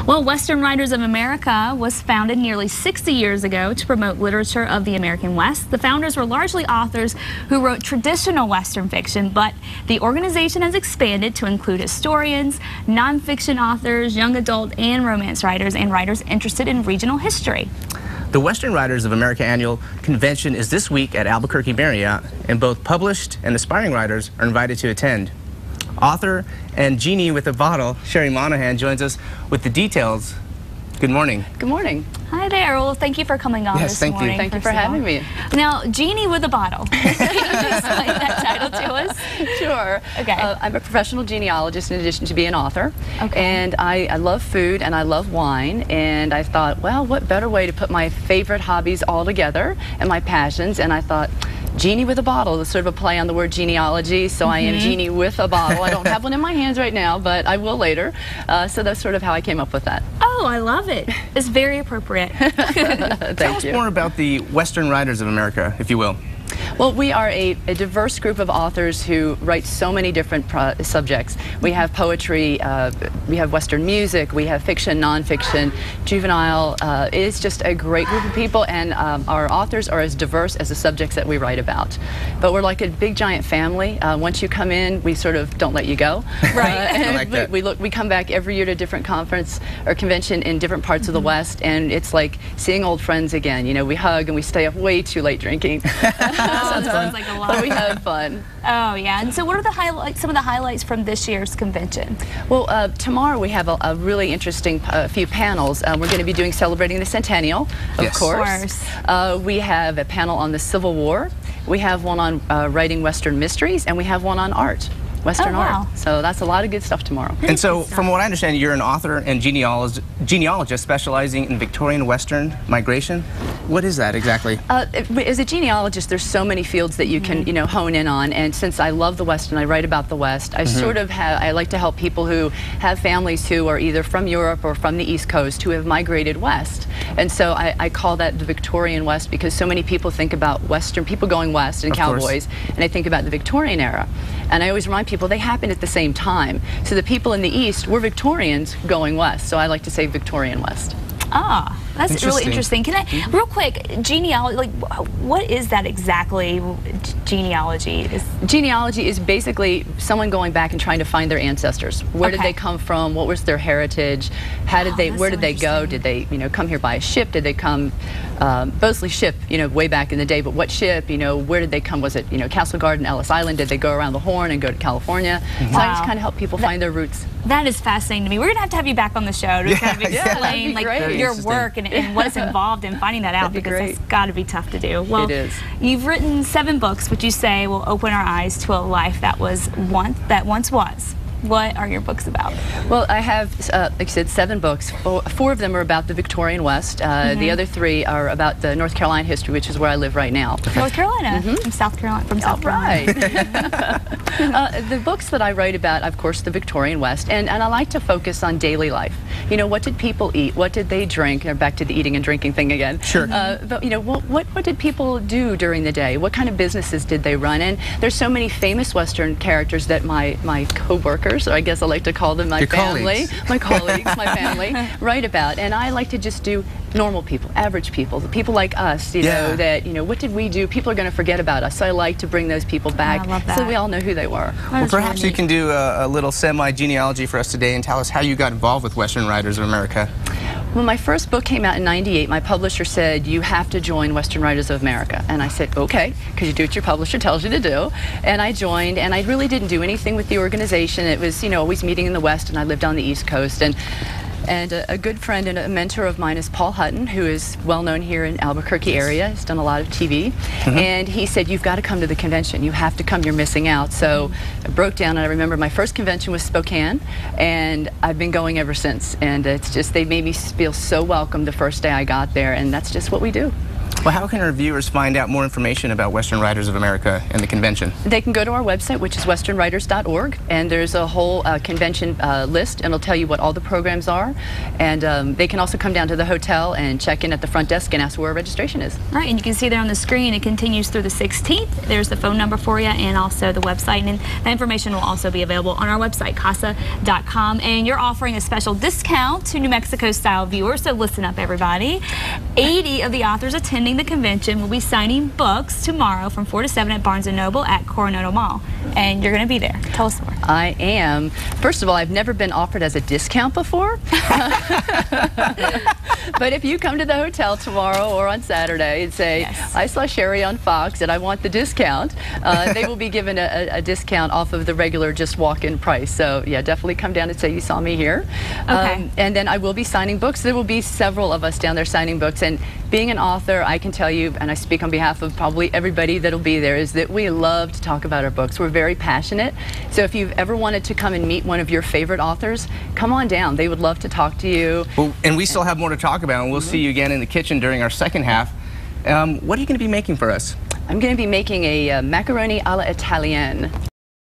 Well, Western Writers of America was founded nearly 60 years ago to promote literature of the American West. The founders were largely authors who wrote traditional Western fiction, but the organization has expanded to include historians, nonfiction authors, young adult and romance writers, and writers interested in regional history. The Western Writers of America Annual Convention is this week at Albuquerque Marriott, and both published and aspiring writers are invited to attend. Author and genie with a bottle, Sherry Monahan, joins us with the details. Good morning. Good morning. Hi there. Well, thank you for coming on this morning. Thank you for having me. Now, genie with a bottle. Can you explain that title to us? Sure. Okay. I'm a professional genealogist in addition to being an author. Okay. And I love food and I love wine. And I thought, well, what better way to put my favorite hobbies all together and my passions? And I thought, genie with a bottle is sort of a play on the word genealogy, so I am genie with a bottle. I don't have one in my hands right now, but I will later. So that's sort of how I came up with that. Oh, I love it. It's very appropriate. Tell us more about the Western Writers of America, if you will. Well, we are a diverse group of authors who write so many different subjects. We have poetry, we have Western music, we have fiction, nonfiction, juvenile. It's just a great group of people, and our authors are as diverse as the subjects that we write about. But we're like a big giant family. Once you come in, we sort of don't let you go. Right. I like that. We come back every year to a different conference or convention in different parts of the West, and it's like seeing old friends again. You know, we hug and we stay up way too late drinking. Oh, that sounds like a lot. But we had fun. Oh, yeah. And so what are the some of the highlights from this year's convention? Well, tomorrow we have a really interesting few panels. We're going to be doing Celebrating the Centennial, of course. We have a panel on the Civil War. We have one on writing Western mysteries, and we have one on art. Western art. So that's a lot of good stuff tomorrow. And so, from what I understand, you're an author and genealogist specializing in Victorian Western migration. What is that exactly? As a genealogist, there's so many fields that you can, hone in on. And since I love the West and I write about the West, I sort of I like to help people who have families who are either from Europe or from the East Coast who have migrated west. And so I call that the Victorian West because so many people think about Western people going west and cowboys, and they think about the Victorian era. And I always remind people they happened at the same time. So the people in the East were Victorians going west. So I like to say Victorian West. Ah, that's really interesting. Can I, real quick, genealogy, like, what is that exactly, genealogy? Genealogy is basically someone going back and trying to find their ancestors. Where did they come from? What was their heritage? How did they, where did they go? Did they, come here by a ship? Did they come, mostly ship, way back in the day, but what ship, where did they come? Was it, Castle Garden, Ellis Island? Did they go around the Horn and go to California? So I just kind of help people find their roots. That is fascinating to me. We're going to have you back on the show to kind of explain like your work and what's involved in finding that out, because it's got to be tough to do. Well, it is. You've written 7 books, which you say will open our eyes to a life that once was. What are your books about? Well, I have, like I said, 7 books. 4 of them are about the Victorian West. The other 3 are about the North Carolina history, which is where I live right now. North Carolina? From South Carolina. Right. The books that I write about, of course, the Victorian West, and I like to focus on daily life. What did people eat? What did they drink? Back to the eating and drinking thing again. Sure. But, what did people do during the day? What kind of businesses did they run? And there's so many famous Western characters that my co-workers, or I guess I like to call them my family, my colleagues, my family, write about. And I like to just do normal people, average people, the people like us, that, what did we do? People are going to forget about us. So I like to bring those people back so we all know who they were. Well, perhaps you can do a little semi-genealogy for us today and tell us how you got involved with Western Writers of America. When my first book came out in '98, my publisher said, you have to join Western Writers of America. And I said, okay, because you do what your publisher tells you to do. And I joined, and I really didn't do anything with the organization. It was, always meeting in the West, and I lived on the East Coast. And a good friend and a mentor of mine is Paul Hutton, who is well known here in Albuquerque area. He's done a lot of TV. And he said, you've got to come to the convention. You have to come. You're missing out. So I broke down, and I remember my first convention was Spokane, and I've been going ever since. And it's just, they made me feel so welcome the first day I got there, and that's just what we do. Well, how can our viewers find out more information about Western Writers of America and the convention? They can go to our website, which is westernwriters.org, and there's a whole convention list, and it'll tell you what all the programs are. And they can also come down to the hotel and check in at the front desk and ask where registration is. Right, and you can see there on the screen, it continues through the 16th. There's the phone number for you and also the website, and that information will also be available on our website, casa.com. And you're offering a special discount to New Mexico-style viewers, so listen up, everybody. 80 of the authors attending the convention will be signing books tomorrow from 4 to 7 at Barnes & Noble at Coronado Mall. And you're going to be there. Tell us more. I am. First of all, I've never been offered as a discount before. But if you come to the hotel tomorrow or on Saturday and say, yes, I saw Sherry on Fox and I want the discount, they will be given a discount off of the regular just walk-in price. So yeah, definitely come down and say you saw me here. Okay. And then I will be signing books. There will be several of us down there signing books. And being an author, I can tell you, and I speak on behalf of probably everybody that'll be there, is that we love to talk about our books. We're very passionate. So if you've ever wanted to come and meet one of your favorite authors, come on down. They would love to talk to you. Well, and we still have more to talk about, and we'll see you again in the kitchen during our second half. What are you going to be making for us? I'm going to be making a macaroni alla Italienne.